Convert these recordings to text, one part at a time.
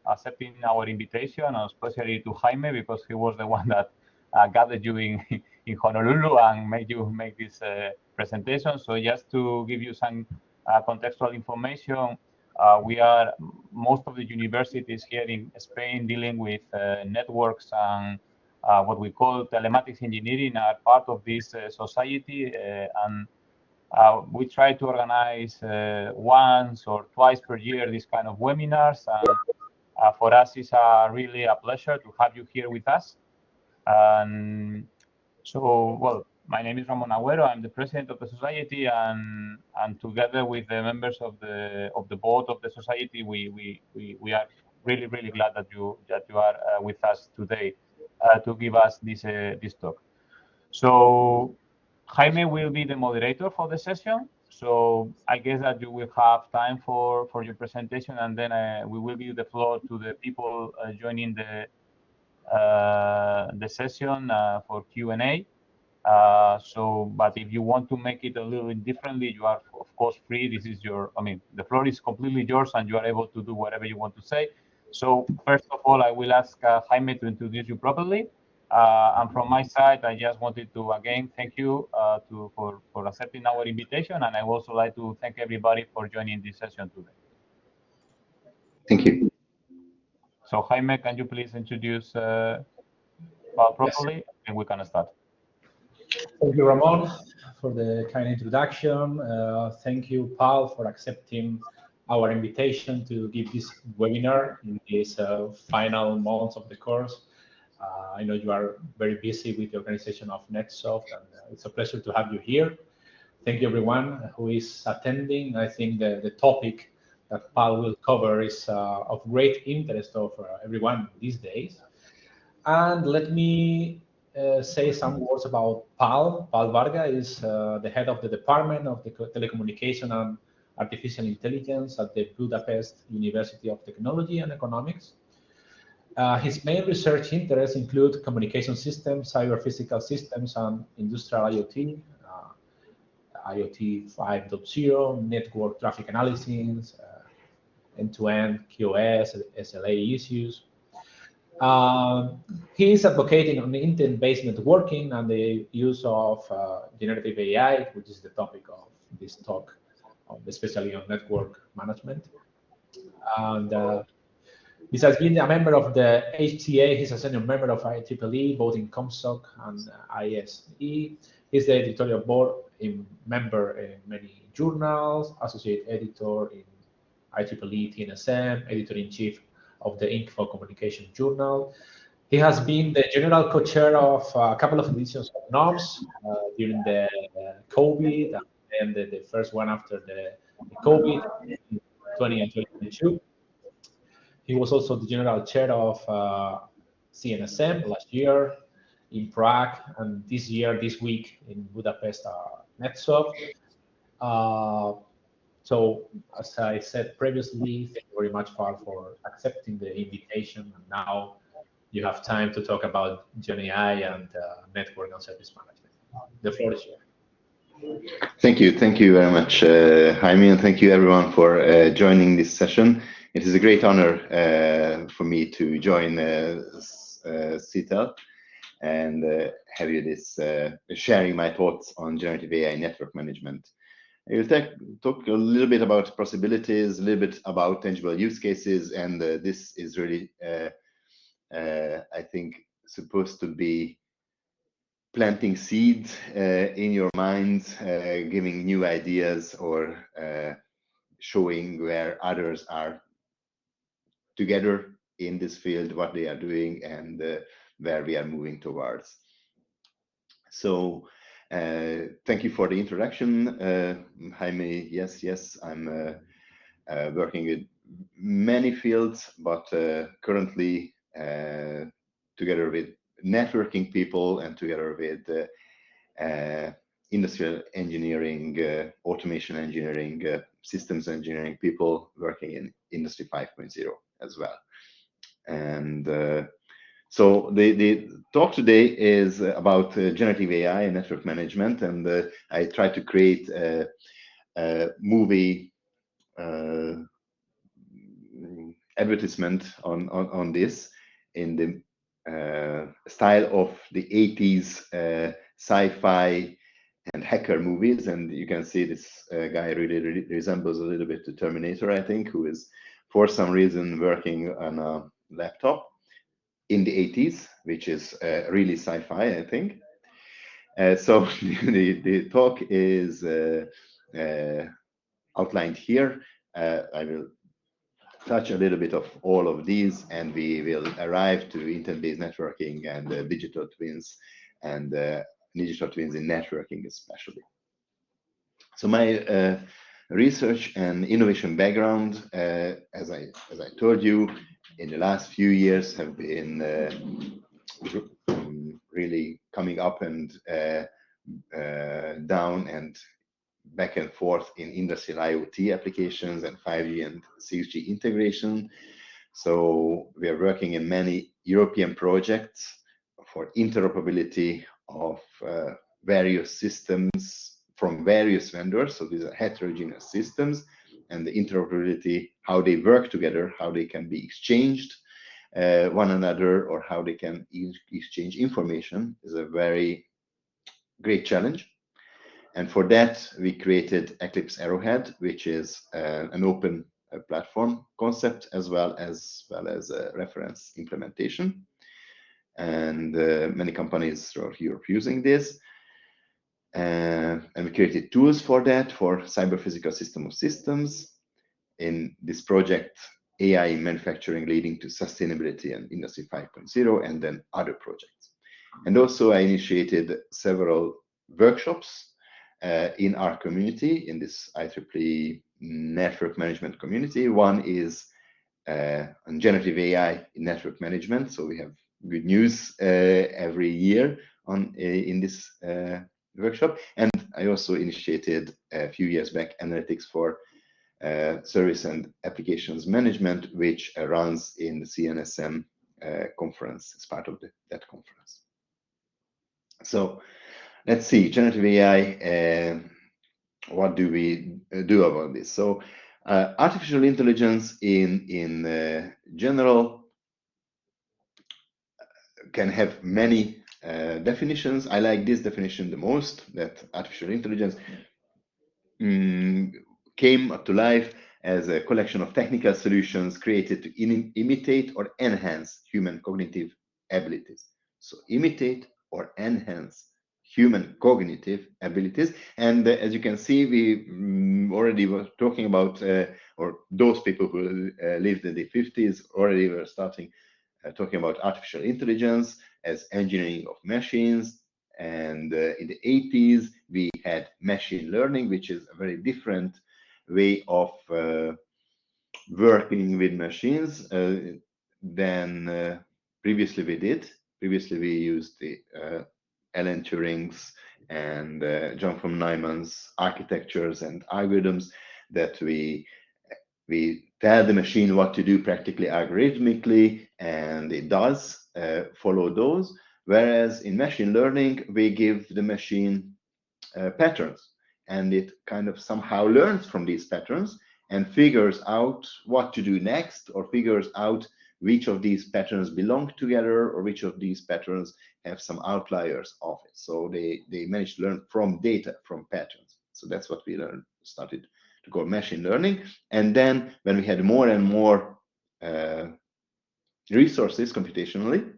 accepting our invitation, and especially to Jaime, because he was the one that gathered you in Honolulu and made you make this presentation. So just to give you some contextual information, most of the universities here in Spain dealing with networks and what we call telematics engineering are part of this society, and we try to organize once or twice per year this kind of webinars, and for us it's really a pleasure to have you here with us. And so, well, my name is Ramon Agüero. I'm the president of the society, and together with the members of the board of the society, we are really glad that you are with us today to give us this talk. So Jaime will be the moderator for the session. So I guess that you will have time for your presentation, and then we will give the floor to the people joining the session for Q&A. But if you want to make it a little bit differently, you are of course free. This is the floor is completely yours, and you are able to do whatever you want to say. So first of all, I will ask Jaime to introduce you properly. And from my side, I just wanted to again thank you for accepting our invitation, and I would also like to thank everybody for joining this session today. Thank you. So Jaime, can you please introduce Paul properly, yes, and we can start. Thank you, Ramon, for the kind introduction. Thank you, Paul, for accepting our invitation to give this webinar in these final months of the course. I know you are very busy with the organization of NetSoft, and it's a pleasure to have you here. Thank you, everyone who is attending. I think the topic that Paul will cover is of great interest of everyone these days. And let me say some words about Paul. Paul Varga is the head of the Department of the Telecommunication and Artificial Intelligence at the Budapest University of Technology and Economics. His main research interests include communication systems, cyber physical systems, and industrial IoT, IoT 5.0, network traffic analysis, end-to-end QoS, SLA issues. He is advocating on intent-based networking and the use of generative AI, which is the topic of this talk, especially on network management. And besides being a member of the HTA, he's a senior member of IEEE, both in ComSoc and ISE. He's the editorial board member in many journals, associate editor in IEEE TNSM, editor-in-chief of the Info Communication Journal. He has been the general co-chair of a couple of editions of NOMS during the COVID, and then the first one after the COVID in 2020 and 2022. He was also the general chair of CNSM last year in Prague, and this week in Budapest, NetSoft. So, as I said previously, thank you very much, Paul, for accepting the invitation. And now you have time to talk about Gen AI and network and service management. The floor is yours. Thank you very much, Jaime, and thank you everyone for joining this session. It is a great honor for me to join Scitel and have you this sharing my thoughts on generative AI network management. I will talk a little bit about possibilities, a little bit about tangible use cases, and this is really, I think, supposed to be planting seeds in your minds, giving new ideas, or showing where others are together in this field, what they are doing, and where we are moving towards. So thank you for the introduction, Jaime. Yes, I'm working with many fields, but currently together with networking people and together with industrial engineering, automation engineering, systems engineering people working in Industry 5.0 as well. And so the talk today is about generative AI and network management, and I try to create a movie advertisement on this in the style of the 80s sci-fi and hacker movies, and you can see this guy really resembles a little bit to Terminator, I think, who is for some reason working on a laptop in the 80s, which is really sci-fi, I think. So the talk is outlined here. I will touch a little bit of all of these, and we will arrive to intent-based networking and digital twins and digital twins in networking especially. So my research and innovation background, as I told you, in the last few years have been really coming up and down and back and forth in industrial IoT applications and 5G and 6G integration. So we are working in many European projects for interoperability of various systems from various vendors. So these are heterogeneous systems, and the interoperability, how they work together, how they can be exchanged one another, or how they can exchange information, is a very great challenge. And for that, we created Eclipse Arrowhead, which is an open platform concept as well as a reference implementation. And many companies throughout Europe using this. And we created tools for that, for cyber-physical system of systems. In this project, AI in manufacturing leading to sustainability and Industry 5.0, and then other projects. And also I initiated several workshops in our community, in this IEEE network management community. One is on generative AI in network management. So we have good news every year on in this workshop. And I also initiated a few years back analytics for service and applications management, which runs in the CNSM conference as part of that conference. So let's see, generative AI, what do we do about this? So artificial intelligence in general can have many definitions. I like this definition the most, that artificial intelligence came to life as a collection of technical solutions created to imitate or enhance human cognitive abilities. So imitate or enhance human cognitive abilities. And as you can see, we already were talking about, or those people who lived in the 50s already were starting talking about artificial intelligence as engineering of machines. And in the 80s, we had machine learning, which is a very different way of working with machines than previously we did. Previously, we used the Alan Turing's and John von Neumann's architectures and algorithms that we tell the machine what to do practically algorithmically, and it does follow those. Whereas in machine learning, we give the machine patterns, and it kind of somehow learns from these patterns and figures out what to do next, or figures out which of these patterns belong together, or which of these patterns have some outliers of it. So they manage to learn from data, from patterns. So that's what we started to call machine learning. And then when we had more and more resources computationally,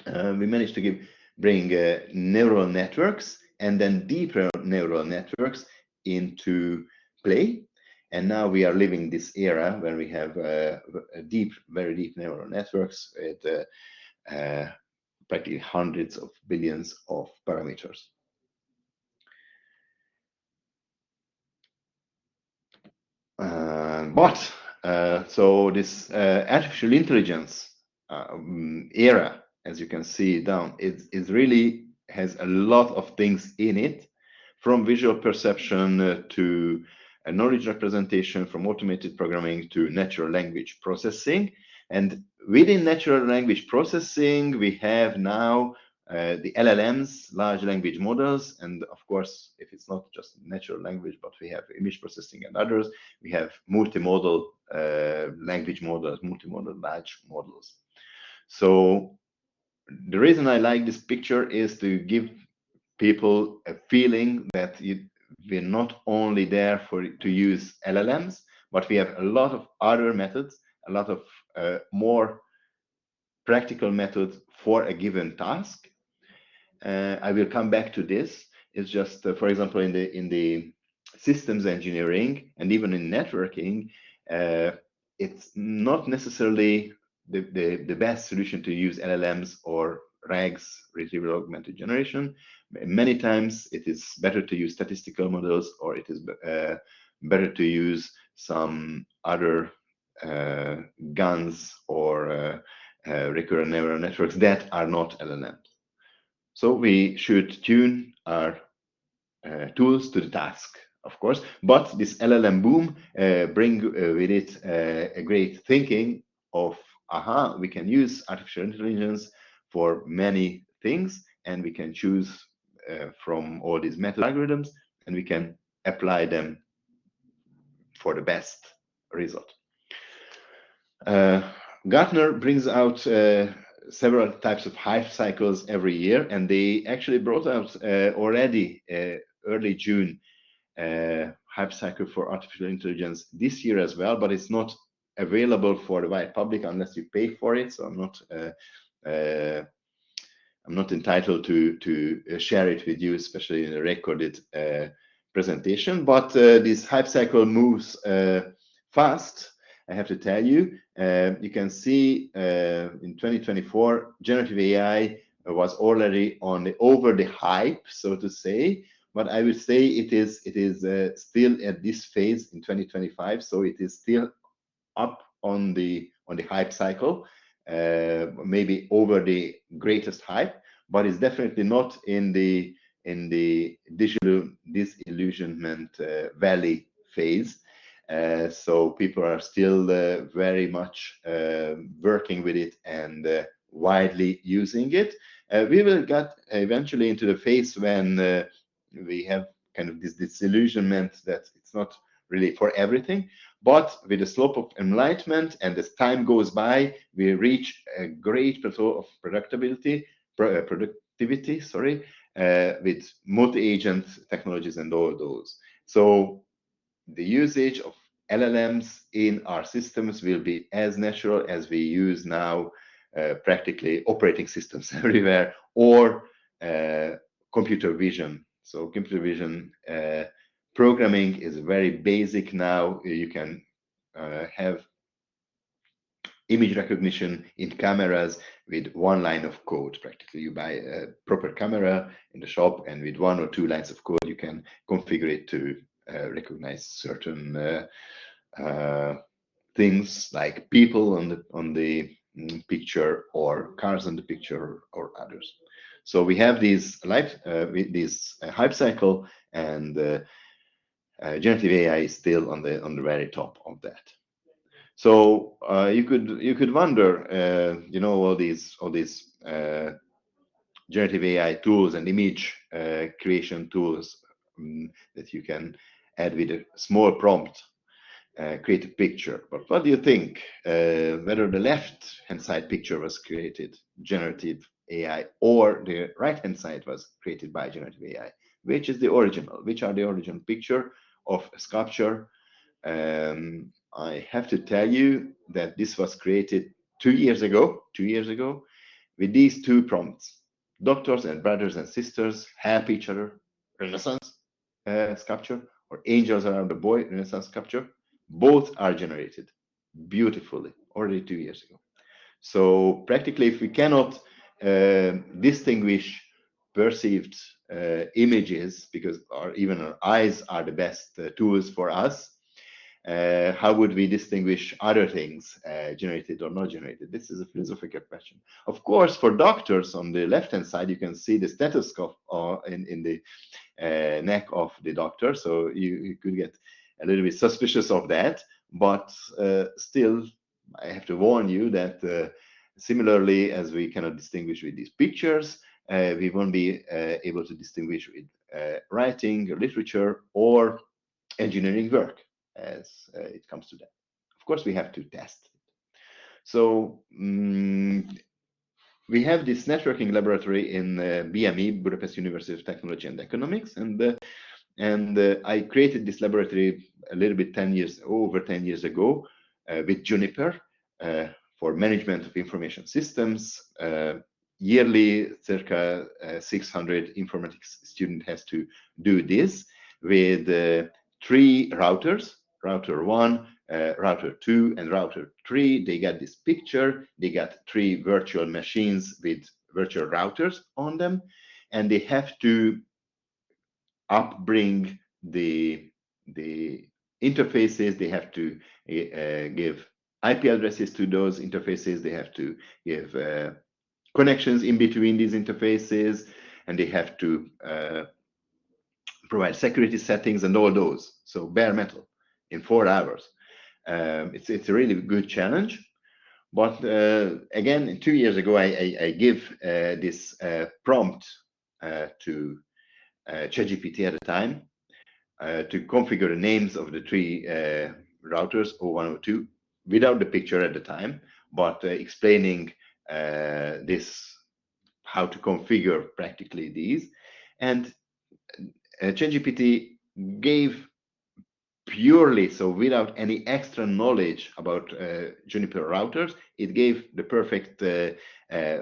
we managed to bring neural networks and then deeper neural networks into play. And now we are living this era where we have very deep neural networks with practically hundreds of billions of parameters. So this artificial intelligence era, as you can see down, it really has a lot of things in it, from visual perception to knowledge representation, from automated programming to natural language processing. And within natural language processing, we have now the LLMs, large language models, and of course, if it's not just natural language, but we have image processing and others, we have multimodal language models, multimodal large models. So the reason I like this picture is to give people a feeling that we're not only there to use LLMs, but we have a lot of other methods, a lot of more practical methods for a given task. I will come back to this. It's just, for example, in the systems engineering and even in networking, it's not necessarily the best solution to use LLMs or RAGs, retrieval augmented generation. Many times it is better to use statistical models, or it is better to use some other GANs or recurrent neural networks that are not LLMs. So we should tune our tools to the task, of course. But this LLM boom bring with it a great thinking of, aha, we can use artificial intelligence for many things, and we can choose from all these method algorithms, and we can apply them for the best result. Gartner brings out several types of hype cycles every year, and they actually brought out already early June hype cycle for artificial intelligence this year as well, but it's not available for the wide public unless you pay for it. So I'm not entitled to share it with you, especially in a recorded presentation. But this hype cycle moves fast, I have to tell you. You can see in 2024, generative AI was already over the hype, so to say. But I would say it is still at this phase in 2025, so it is still up on the hype cycle, maybe over the greatest hype, but it's definitely not in the disillusionment valley phase. So people are still very much working with it and widely using it. We will get eventually into the phase when we have kind of this disillusionment that it's not really for everything. But with the slope of enlightenment and as time goes by, we reach a great plateau of productivity, with multi-agent technologies and all those. So the usage of LLMs in our systems will be as natural as we use now practically operating systems everywhere, or computer vision. So computer vision programming is very basic now. You can have image recognition in cameras with one line of code. Practically, you buy a proper camera in the shop, and with 1 or 2 lines of code, you can configure it to recognize certain things like people on the picture, or cars on the picture, or others. So we have these hype cycle, and generative AI is still on the very top of that. So you could wonder, all these generative AI tools and image creation tools that you can add with a small prompt, create a picture. But what do you think? Whether the left-hand side picture was created generative AI, or the right-hand side was created by generative AI? Which is the original? Which are the original picture of a sculpture? I have to tell you that this was created 2 years ago, with these 2 prompts. Doctors and brothers and sisters help each other, Renaissance sculpture, or angels around the boy, Renaissance sculpture. Both are generated beautifully already 2 years ago. So practically, if we cannot distinguish perceived images, because even our eyes are the best tools for us, how would we distinguish other things, generated or not generated? This is a philosophical question. Of course, for doctors, on the left-hand side, you can see the stethoscope in the neck of the doctor, so you could get a little bit suspicious of that. But still, I have to warn you that similarly as we cannot distinguish with these pictures, we won't be able to distinguish with writing, literature, or engineering work as it comes to that. Of course, we have to test it. So we have this networking laboratory in BME, Budapest University of Technology and Economics, and I created this laboratory a little bit over 10 years ago with Juniper for management of information systems. Yearly, circa 600 informatics student has to do this with 3 routers, router 1, router 2, and router 3. They got this picture. They got 3 virtual machines with virtual routers on them, and they have to upbring the interfaces. They have to give IP addresses to those interfaces. They have to give connections in between these interfaces, and they have to provide security settings and all those. So bare metal in 4 hours. It's a really good challenge. But again, 2 years ago, I give this prompt to ChatGPT at the time to configure the names of the 3 routers, 01, 02, without the picture at the time, but explaining how to configure practically these. And ChatGPT gave purely, so without any extra knowledge about Juniper routers, it gave the perfect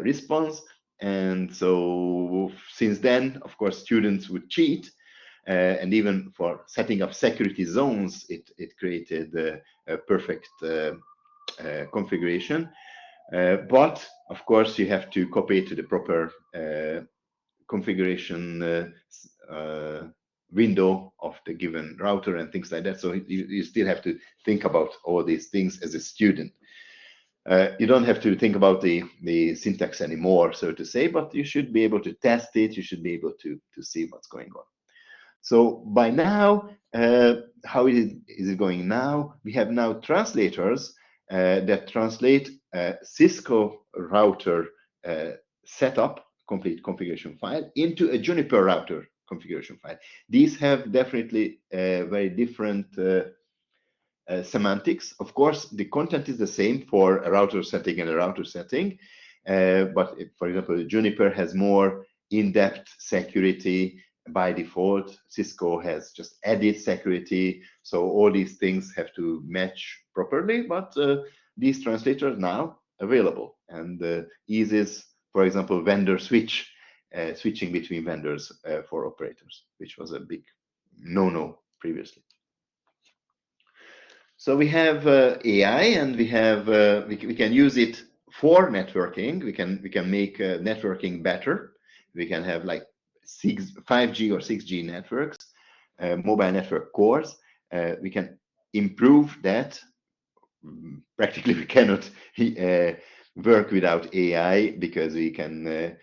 response. And so since then, of course, students would cheat. And even for setting up security zones, it created a perfect configuration. But of course, you have to copy it to the proper configuration window of the given router and things like that. So you still have to think about all these things as a student. You don't have to think about the syntax anymore, so to say, but you should be able to test it. You should be able to see what's going on. So by now, how is it going now? We have now translators that translate Cisco router setup, complete configuration file, into a Juniper router configuration file. These have definitely very different semantics. Of course, the content is the same for a router setting and a router setting, but for example, Juniper has more in-depth security by default. Cisco has just added security, so all these things have to match properly, but these translators now available, and eases, for example, vendor switching between vendors for operators, which was a big no-no previously. So we have AI, and we have we can use it for networking. We can make networking better. We can have like 5G or 6G networks, mobile network cores. We can improve that. Practically, we cannot work without AI because we can.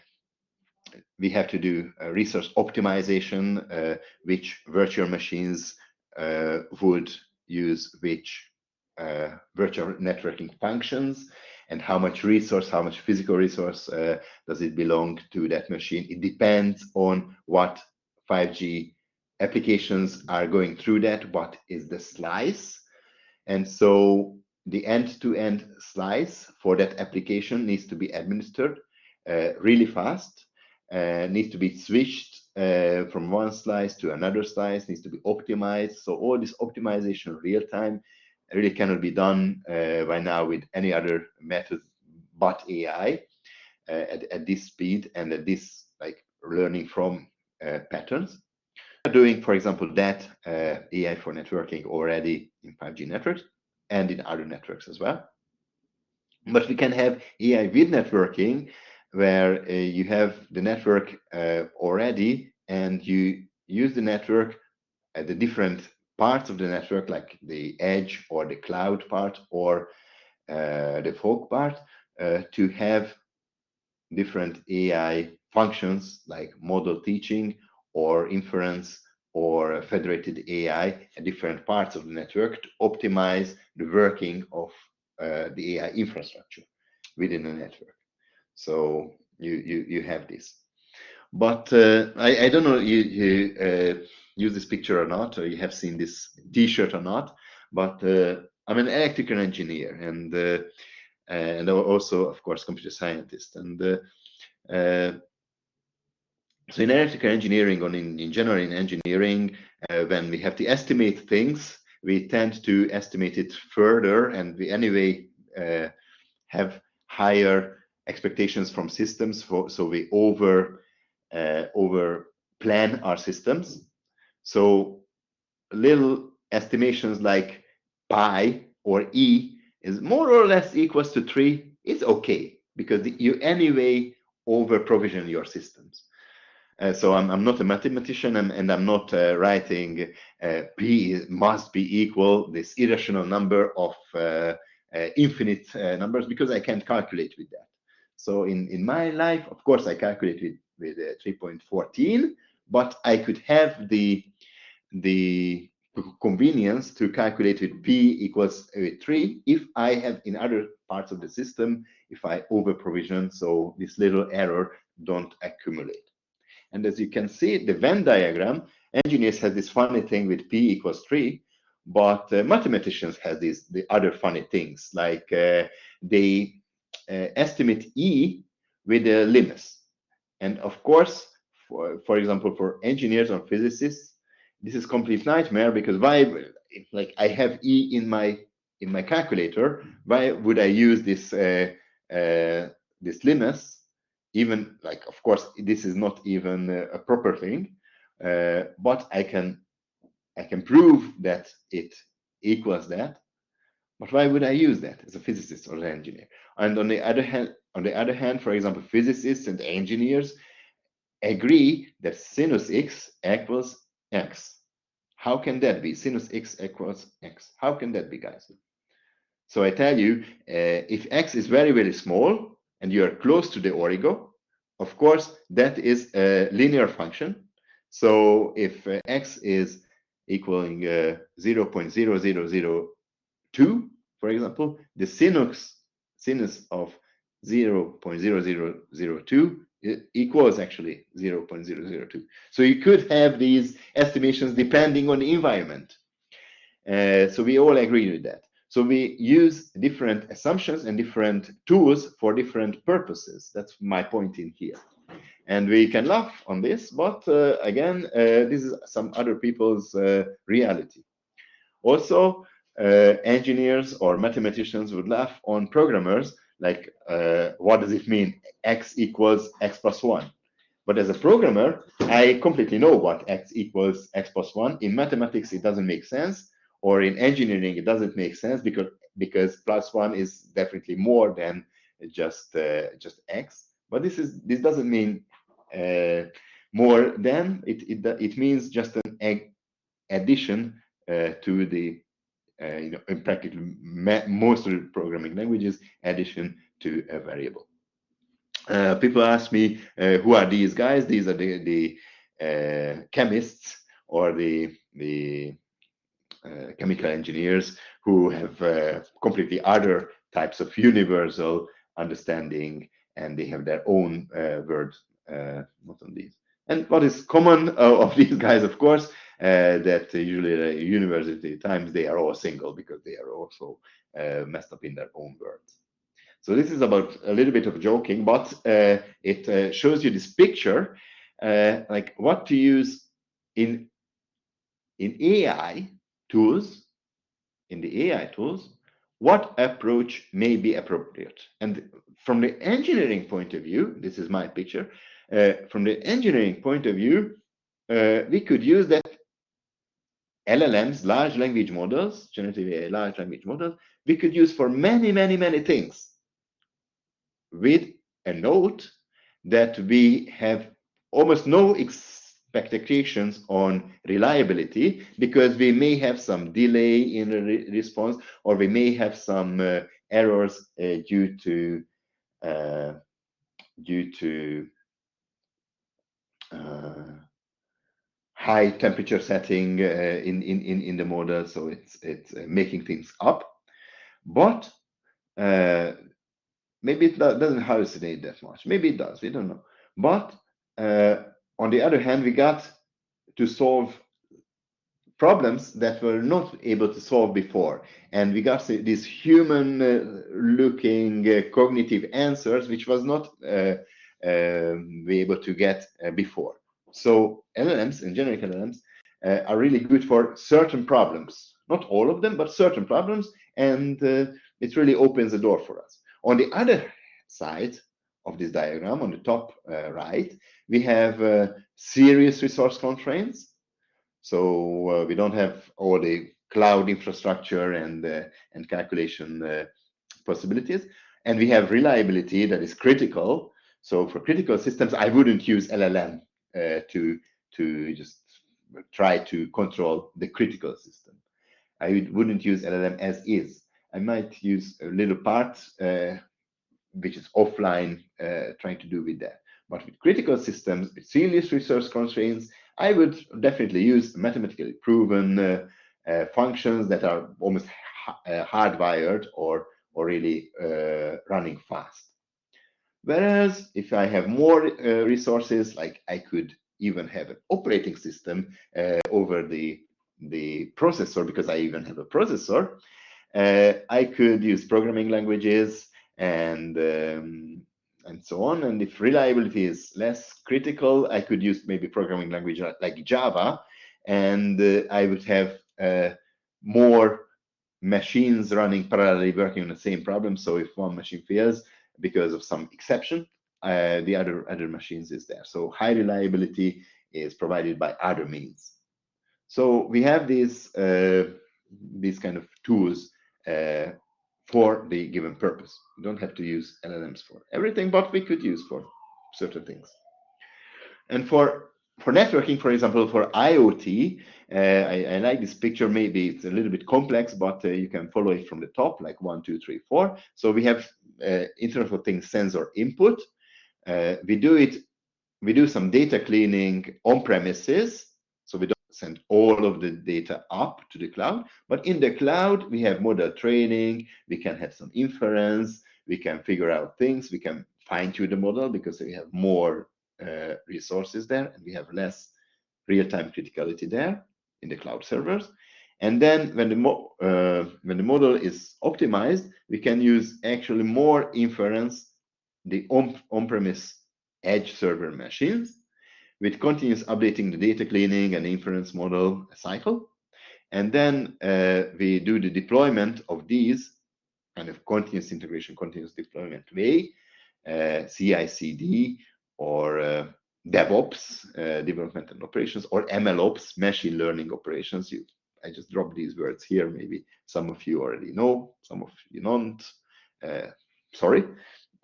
We have to do resource optimization, which virtual machines would use which virtual networking functions, and how much resource, how much physical resource does it belong to that machine. It depends on what 5G applications are going through that, what is the slice. And so the end-to-end slice for that application needs to be administered really fast, needs to be switched from one slice to another slice, needs to be optimized. So all this optimization real time really cannot be done by now with any other method but AI at this speed and at this like learning from patterns. We're doing, for example, that AI for networking already in 5G networks and in other networks as well. But we can have AI with networking, where you have the network already, and you use the network at the different parts of the network, like the edge or the cloud part or the fog part, to have different AI functions like model teaching or inference or federated AI at different parts of the network to optimize the working of the AI infrastructure within the network. So you have this. But I don't know you use this picture or not, or you have seen this T-shirt or not. But I'm an electrical engineer and also, of course, computer scientist. And so in electrical engineering, or in general in engineering, when we have to estimate things, we tend to estimate it further, and we anyway have higher expectations from systems, so we over plan our systems. So little estimations like pi or e is more or less equals to 3 is okay, because you anyway over provision your systems. So I'm not a mathematician, and I'm not writing p must be equal this irrational number of infinite numbers, because I can't calculate with that. So in my life, of course, I calculate with 3.14, but I could have the convenience to calculate with p equals 3 if I have in other parts of the system, if I over provision, so this little error don't accumulate. And as you can see, the Venn diagram, engineers have this funny thing with p equals 3, but mathematicians have the other funny things, like they estimate e with a limace. And of course, for example, for engineers or physicists, this is complete nightmare, because why, like I have e in my calculator, why would I use this this limace? Even, like, of course, this is not even a proper thing, but I can prove that it equals that. But why would I use that as a physicist or an engineer? And on the other hand, for example, physicists and engineers agree that sinus x equals x. How can that be? Sinus x equals x. How can that be, guys? So I tell you, if x is very, very small and you are close to the origo, of course, that is a linear function. So if x is equaling 0.0002, for example, the sinus of 0.0002 equals actually 0.002. So you could have these estimations depending on the environment. So we all agree with that. So we use different assumptions and different tools for different purposes. That's my point in here. And we can laugh on this, but again, this is some other people's reality. Also, engineers or mathematicians would laugh on programmers, like, what does it mean, x equals x plus 1? But as a programmer, I completely know what x equals x plus 1. In mathematics, it doesn't make sense, or in engineering, it doesn't make sense, because plus 1 is definitely more than just x. But this doesn't mean more than, it means just an addition to the in practically most of the programming languages, addition to a variable. People ask me, who are these guys? These are the chemists, or the chemical engineers, who have completely other types of universal understanding, and they have their own word, not on these. And what is common of these guys, of course, that usually at university times they are all single, because they are also messed up in their own words. So this is about a little bit of joking, but it shows you this picture, like what to use in AI tools, what approach may be appropriate. And from the engineering point of view, this is my picture, from the engineering point of view, we could use that LLMs, large language models, generative AI large language models, we could use for many, many, many things, with a note that we have almost no expectations on reliability, because we may have some delay in the response, or we may have some errors due to high temperature setting in the model, so it's making things up. But maybe it doesn't hallucinate that much. Maybe it does. We don't know. But on the other hand, we got to solve problems that were not able to solve before, and we got these human-looking cognitive answers, which was not be able to get before. So LLMs and generic LLMs are really good for certain problems, not all of them, but certain problems, and it really opens the door for us. On the other side of this diagram, on the top right, we have serious resource constraints. So we don't have all the cloud infrastructure and calculation possibilities, and we have reliability that is critical. So for critical systems, I wouldn't use LLM to just try to control the critical system. I wouldn't use LLM as is. I might use a little part which is offline, trying to do with that. But with critical systems, with serious resource constraints, I would definitely use mathematically proven functions that are almost hardwired or really running fast. Whereas if I have more resources, like I could even have an operating system over the processor, because I even have a processor, I could use programming languages and so on. And if reliability is less critical, I could use maybe programming language like Java, and I would have more machines running parallelly working on the same problem. So if one machine fails because of some exception, the other machines is there. So high reliability is provided by other means. So we have these kind of tools for the given purpose. We don't have to use LLMs for everything, but we could use for certain things. And for networking, for example, for IoT, I like this picture. Maybe it's a little bit complex, but you can follow it from the top, like 1, 2, 3, 4. So we have Internet of Things sensor input. We do some data cleaning on premises. So we don't send all of the data up to the cloud, but in the cloud, we have model training, we can have some inference, we can figure out things, we can fine-tune the model because we have more resources there, and we have less real-time criticality there in the cloud servers. And then when the model is optimized, we can use actually more inference, the on-premise edge server machines, with continuous updating the data cleaning and inference model cycle. And then we do the deployment of these kind of continuous integration, continuous deployment way, CI/CD or DevOps, development and operations, or MLOps, machine learning operations. I just dropped these words here. Maybe some of you already know, some of you don't. Sorry.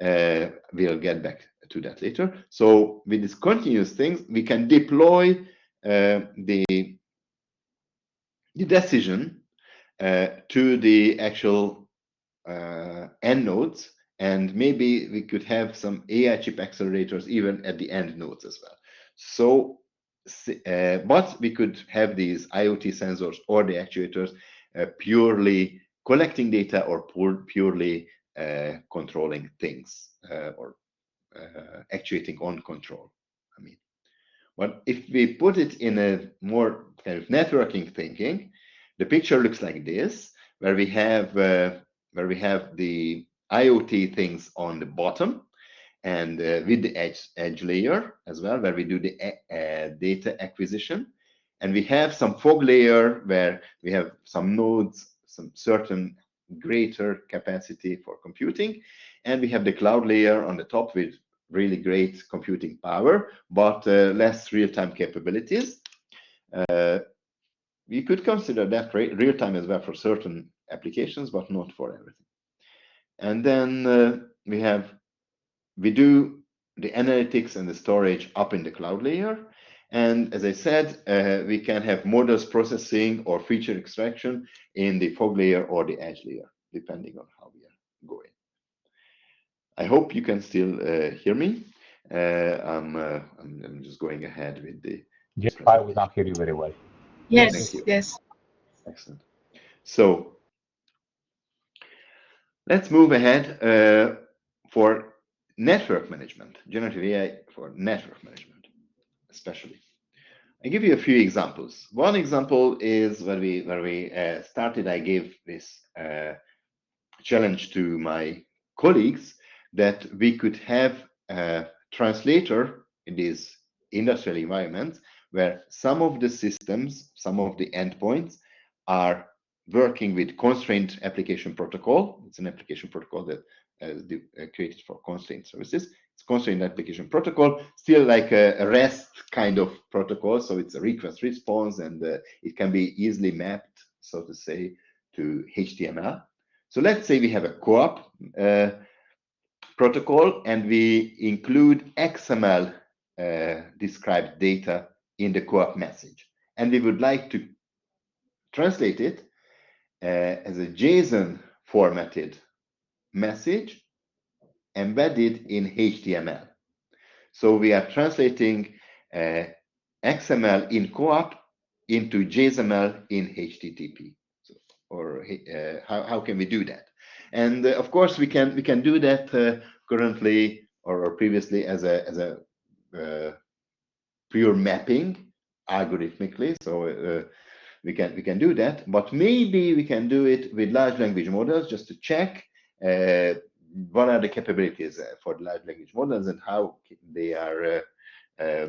We'll get back to that later. So with these continuous things, we can deploy the decision to the actual end nodes, and maybe we could have some AI chip accelerators even at the end nodes as well. So, but we could have these IoT sensors or the actuators purely collecting data or purely controlling things or actuating on control. I mean, but if we put it in a more kind of networking thinking, the picture looks like this, where we have the IoT things on the bottom, and with the edge layer as well, where we do the data acquisition, and we have some fog layer where we have some nodes, some certain greater capacity for computing, and we have the cloud layer on the top with really great computing power, but less real-time capabilities. We could consider that real-time as well for certain applications, but not for everything. And then we do the analytics and the storage up in the cloud layer. And as I said, we can have models processing or feature extraction in the fog layer or the edge layer, depending on how we are going. I hope you can still hear me. I'm just going ahead with the. Yes, I will not hear you very well. Yes, yes. Excellent. So let's move ahead for network management, generative AI for network management. especially. I give you a few examples. One example is where we started. I gave this challenge to my colleagues that we could have a translator in these industrial environments where some of the systems, some of the endpoints are working with constrained application protocol. It's an application protocol that is created for constrained services. It's constrained application protocol, still like a REST kind of protocol. So it's a request response, and it can be easily mapped, so to say, to HTML. So let's say we have a co-op protocol, and we include XML described data in the co-op message. And we would like to translate it as a JSON formatted message embedded in HTML. So we are translating XML in co-op into JSML in HTTP. So, or how can we do that? And of course, we can do that currently or previously as a pure mapping algorithmically. So we can do that, but maybe we can do it with large language models just to check what are the capabilities for the large language models and how they are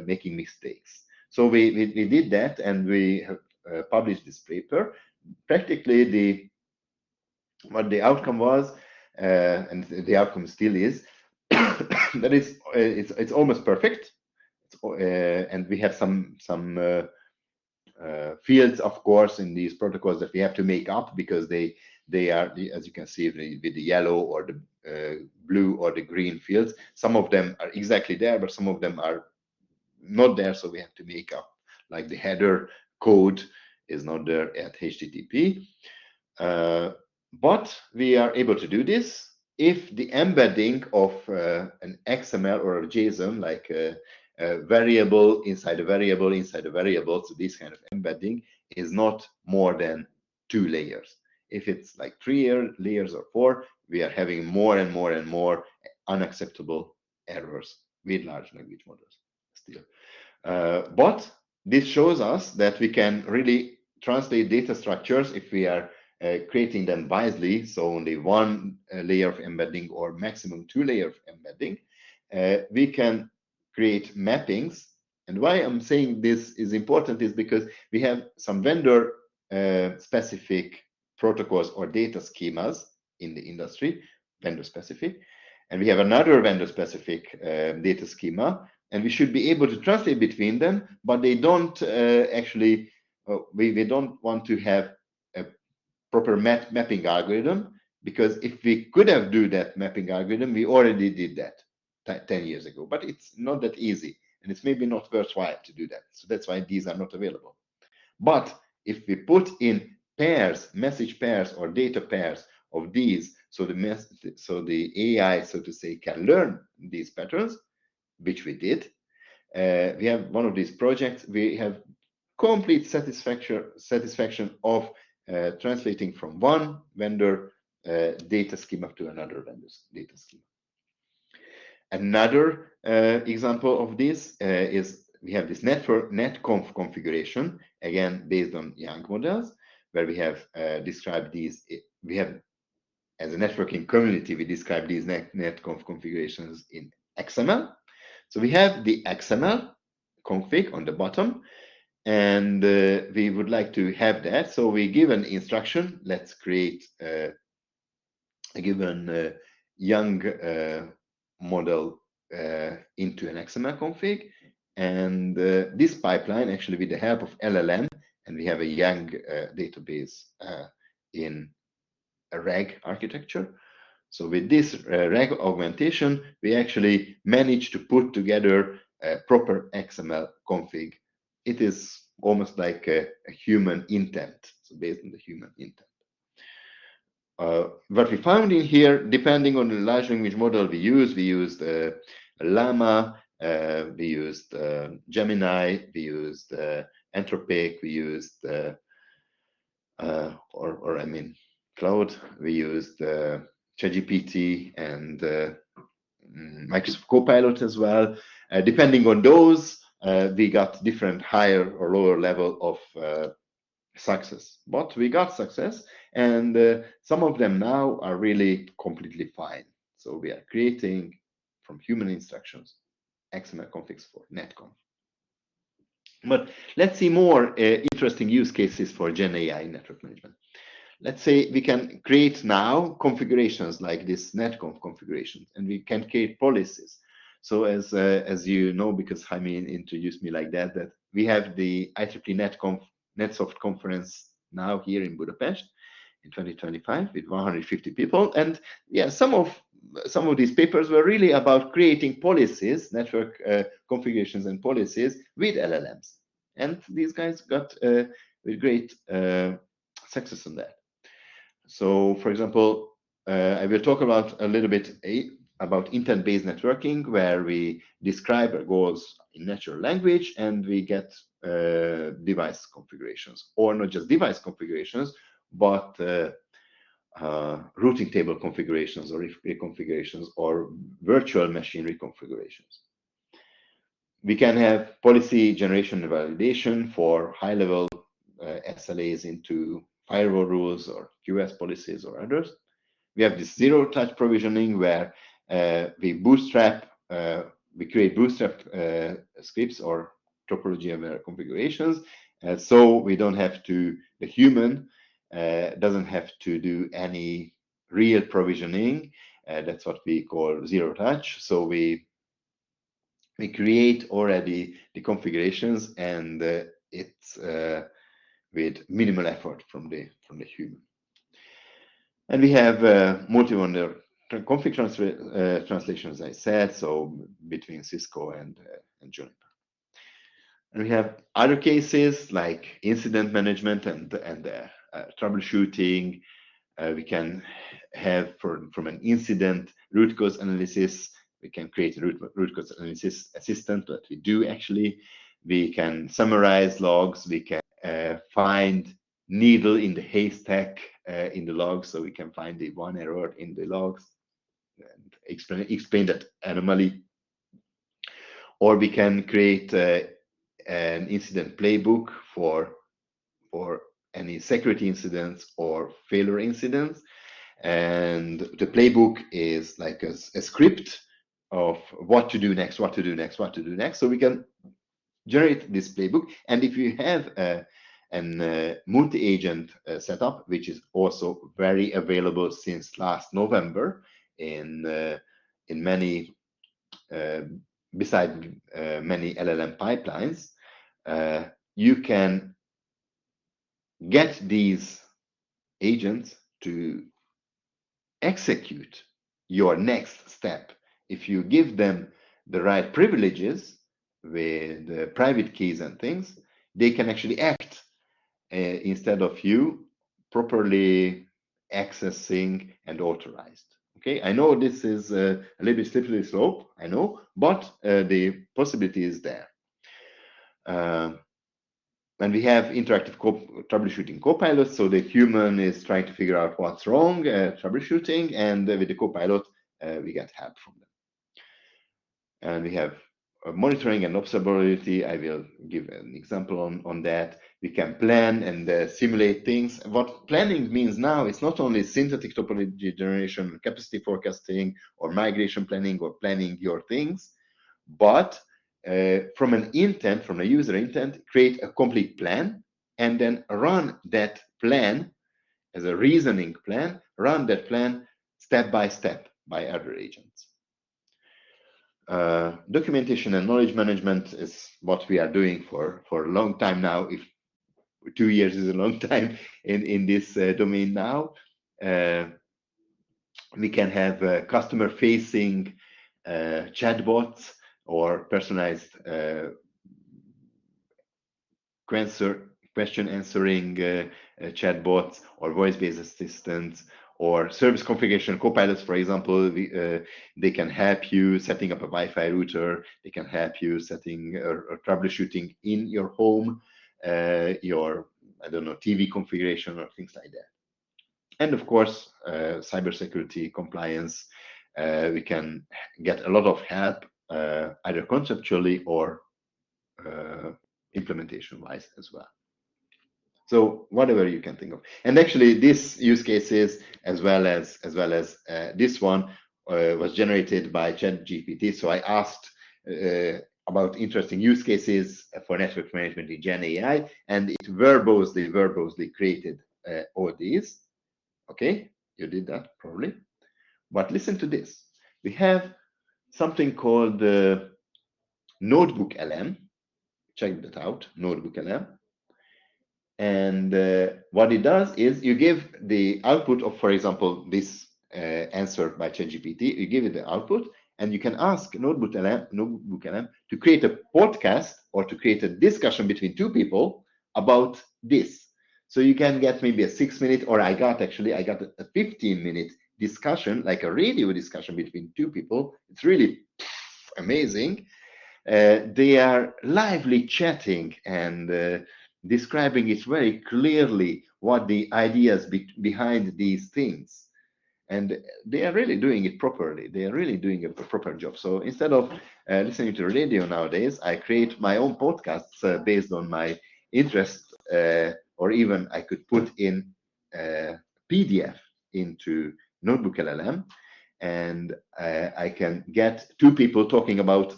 making mistakes. So we did that, and we have published this paper. Practically, what the outcome was, and the outcome still is, that it's almost perfect, and we have some fields, of course, in these protocols that we have to make up because they are, as you can see, with the yellow or the blue or the green fields. Some of them are exactly there, but some of them are not there, so we have to make up. Like the header code is not there at HTTP, but we are able to do this if the embedding of an XML or a JSON, like a variable inside a variable inside a variable, so this kind of embedding is not more than 2 layers. If it's like 3 layers or 4, we are having more and more and more unacceptable errors with large language models still. But this shows us that we can really translate data structures if we are creating them wisely, so only 1 layer of embedding or maximum 2 layers of embedding. We can create mappings. And why I'm saying this is important is because we have some vendor specific protocols or data schemas in the industry, vendor specific, and we have another vendor specific data schema, and we should be able to translate between them, but they don't actually, we don't want to have a proper mapping algorithm, because if we could have do that mapping algorithm, we already did that 10 years ago, but it's not that easy, and it's maybe not worthwhile to do that. So that's why these are not available. But if we put in pairs, message pairs or data pairs of these, so the AI, so to say, can learn these patterns, which we did. We have one of these projects. We have complete satisfaction of translating from one vendor data schema to another vendor's data schema. Another example of this is we have this netconf configuration, again based on Young models, where we have described these. We have, as a networking community, we describe these netconf configurations in XML. So we have the XML config on the bottom, and we would like to have that. So we give an instruction. Let's create a given Young model into an XML config, and this pipeline, actually with the help of LLM, and we have a Young database in a RAG architecture. So with this RAG augmentation, we actually managed to put together a proper XML config. It is almost like a human intent, so based on the human intent. What we found in here, depending on the large language model we used Llama, we used Gemini, we used Anthropic, we used Cloud, we used ChatGPT and Microsoft Copilot as well. Depending on those, we got different higher or lower level of success. But we got success, and some of them now are really completely fine. So we are creating from human instructions XML configs for netconf. But let's see more interesting use cases for Gen AI network management. Let's say we can create now configurations like this netconf configuration, and we can create policies. So as you know, because Jaime introduced me like that we have the IEEE NetSoft conference now here in Budapest in 2025 with 150 people, and yeah, some of these papers were really about creating policies, network configurations and policies with LLMs, and these guys got with great success on that. So, for example, I will talk about a little bit about intent-based networking, where we describe our goals in natural language and we get device configurations, or not just device configurations, but routing table configurations or reconfigurations or virtual machine reconfigurations. We can have policy generation and validation for high-level SLAs into firewall rules or QS policies or others. We have this zero-touch provisioning where we create bootstrap scripts or topology-aware configurations, so we don't have to, the human doesn't have to do any real provisioning. That's what we call zero-touch. So we create already the configurations, and it's with minimal effort from the human. And we have multi-vendor config translation, as I said, so between Cisco and Juniper. And we have other cases like incident management and troubleshooting. We can have from an incident root cause analysis. We can create a root cause analysis assistant that we do actually. We can summarize logs. We can find needle in the haystack in the logs, so we can find the one error in the logs and explain that anomaly. Or we can create an incident playbook for any security incidents or failure incidents. And the playbook is like a script of what to do next, what to do next, what to do next. So we can generate this playbook. And if you have an multi-agent setup, which is also very available since last November in many beside many LLM pipelines, you can get these agents to execute your next step. If you give them the right privileges with private keys and things, they can actually act instead of you properly accessing and authorized. Okay, I know this is a little bit slippery slope, I know, but the possibility is there. And we have interactive troubleshooting copilots, so the human is trying to figure out what's wrong, troubleshooting, and with the copilot, we get help from them. And we have monitoring and observability. I will give an example on that. We can plan and simulate things. What planning means now is not only synthetic topology generation, capacity forecasting, or migration planning, or planning your things, but from an intent, from a user intent, create a complete plan and then run that plan as a reasoning plan, run that plan step by step by other agents. Documentation and knowledge management is what we are doing for a long time now. If 2 years is a long time in this domain now, we can have customer-facing chatbots or personalized question answering chatbots or voice-based assistants, or service configuration copilots, for example. They can help you setting up a Wi-Fi router. They can help you setting or troubleshooting in your home, your, I don't know, TV configuration or things like that. And of course, cybersecurity compliance. We can get a lot of help either conceptually or implementation-wise as well. So whatever you can think of. And actually, this use cases as well as this one was generated by ChatGPT. So I asked about interesting use cases for network management in Gen AI, and it verbosely created all these. Okay, you did that probably. But listen to this. We have something called Notebook LM. Check that out, Notebook LM. And what it does is you give the output of, for example, this answer by ChatGPT. You give it the output, and you can ask Notebook LM to create a podcast or to create a discussion between two people about this. So you can get maybe a 6-minute, or I got a 15-minute discussion, like a radio discussion between two people. It's really amazing. They are lively chatting and describing it very clearly what the ideas behind these things, and they are really doing it properly. They are really doing a proper job. So instead of listening to radio nowadays, I create my own podcasts based on my interest, or even I could put in PDF into Notebook LLM, and I can get two people talking about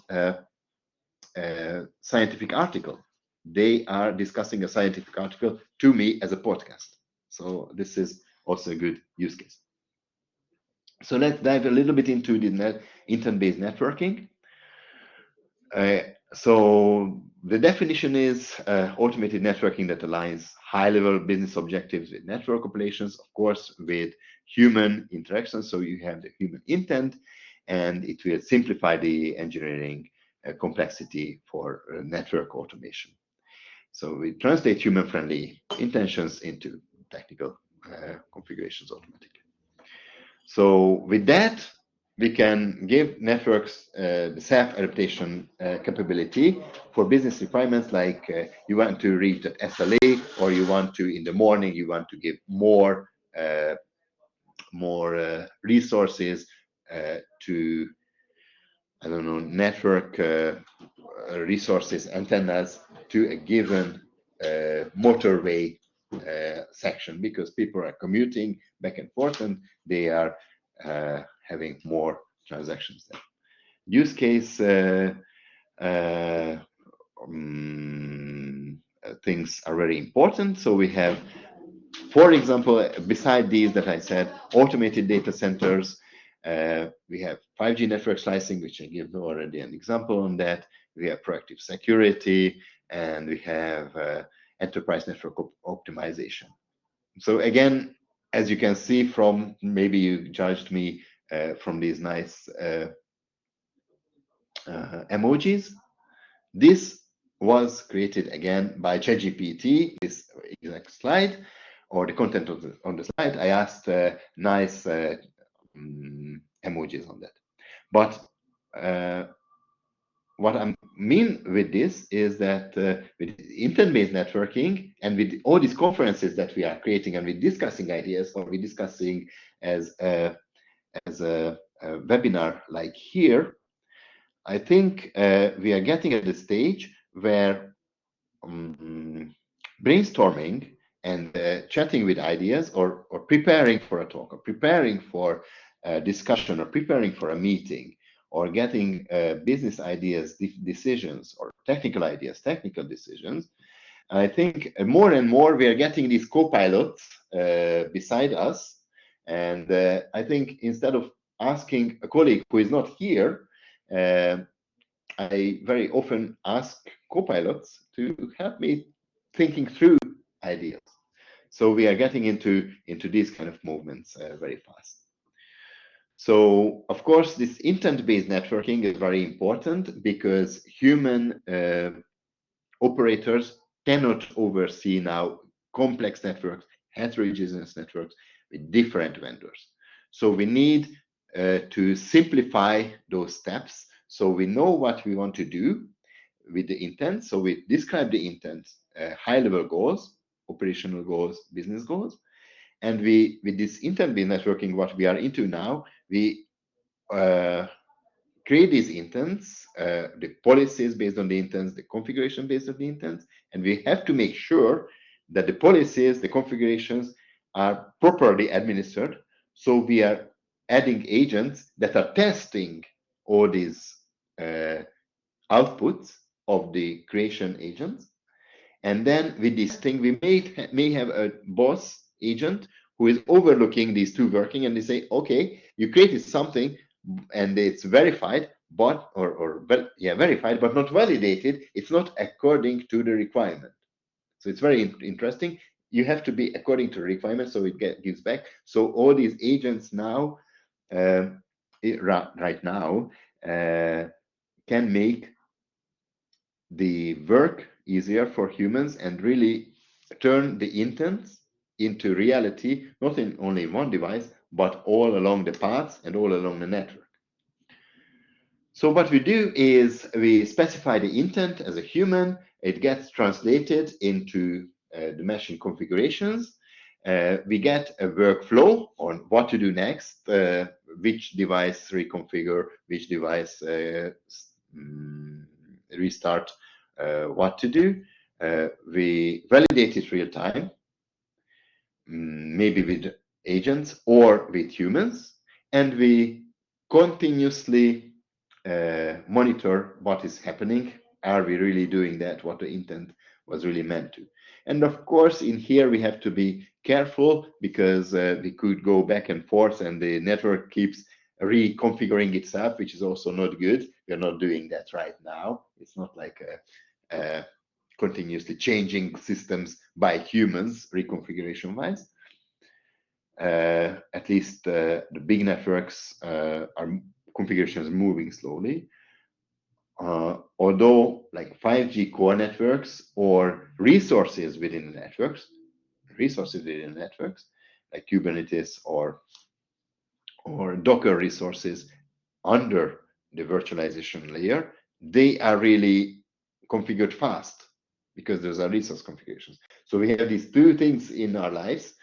scientific article. They are discussing a scientific article to me as a podcast. So this is also a good use case. So let's dive a little bit into the intent-based networking. So the definition is automated networking that aligns high-level business objectives with network operations, of course, with human interaction. So you have the human intent, and it will simplify the engineering complexity for network automation. So we translate human-friendly intentions into technical configurations automatically. So with that, we can give networks the self-adaptation capability for business requirements, like you want to reach that SLA, or you want to, in the morning, you want to give more resources to, I don't know, network resources, antennas to a given motorway section, because people are commuting back and forth and they are having more transactions there. Use case things are very important. So we have, for example, beside these that I said, automated data centers, we have 5G network slicing, which I gave already an example on that. We have proactive security, and we have enterprise network optimization. So again, as you can see from, maybe you judged me from these nice emojis, this was created again by ChatGPT, this exact slide, or the content on the slide. I asked nice emojis on that. But what I mean with this is that with intent-based networking and with all these conferences that we are creating, and we're discussing ideas, or we're discussing as a webinar like here, I think we are getting at the stage where brainstorming and chatting with ideas, or preparing for a talk, or preparing for a discussion, or preparing for a meeting, or getting business ideas, decisions, or technical ideas, technical decisions. I think more and more we are getting these co-pilots beside us. And I think instead of asking a colleague who is not here, I very often ask co-pilots to help me thinking through ideas. So we are getting into these kind of movements very fast. So of course, this intent-based networking is very important, because human operators cannot oversee now complex networks, heterogeneous networks with different vendors. So we need to simplify those steps, so we know what we want to do with the intent. So we describe the intent, high-level goals, operational goals, business goals. And we, with this intent-based networking, what we are into now, we create these intents, the policies based on the intents, the configuration based on the intents, and we have to make sure that the policies, the configurations are properly administered. So we are adding agents that are testing all these outputs of the creation agents. And then with this thing, we may have a boss agent who is overlooking these two working, and they say, okay, you created something and it's verified, but verified but not validated. It's not according to the requirement. So it's very interesting. You have to be according to the requirement, so it gives back. So all these agents now, right now, can make the work easier for humans and really turn the intents into reality, not in only one device, but all along the paths and all along the network. So what we do is we specify the intent as a human. It gets translated into the machine configurations. We get a workflow on what to do next, which device reconfigure, which device restart, what to do. We validate it real time, maybe with agents or with humans, and we continuously monitor what is happening. Are we really doing that, what the intent was really meant to? And of course, in here, we have to be careful because we could go back and forth and the network keeps reconfiguring itself, which is also not good. We are not doing that right now. It's not like continuously changing systems by humans reconfiguration wise. At least the big networks are configurations moving slowly. Although like 5G core networks or resources within the networks, like Kubernetes or Docker resources under the virtualization layer, they are really configured fast because those are resource configurations. So we have these two things in our lives.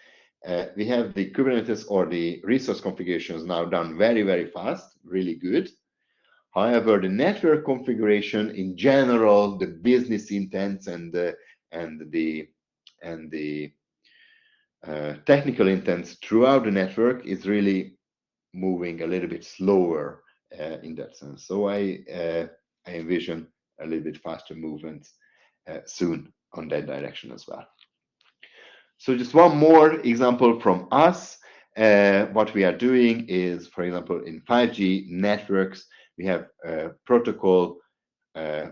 We have the Kubernetes or the resource configurations now done very, very fast, really good. However, the network configuration in general, the business intents and the technical intents throughout the network is really moving a little bit slower in that sense. So I envision a little bit faster movements soon on that direction as well. So just one more example from us. What we are doing is, for example, in 5G networks, we have protocol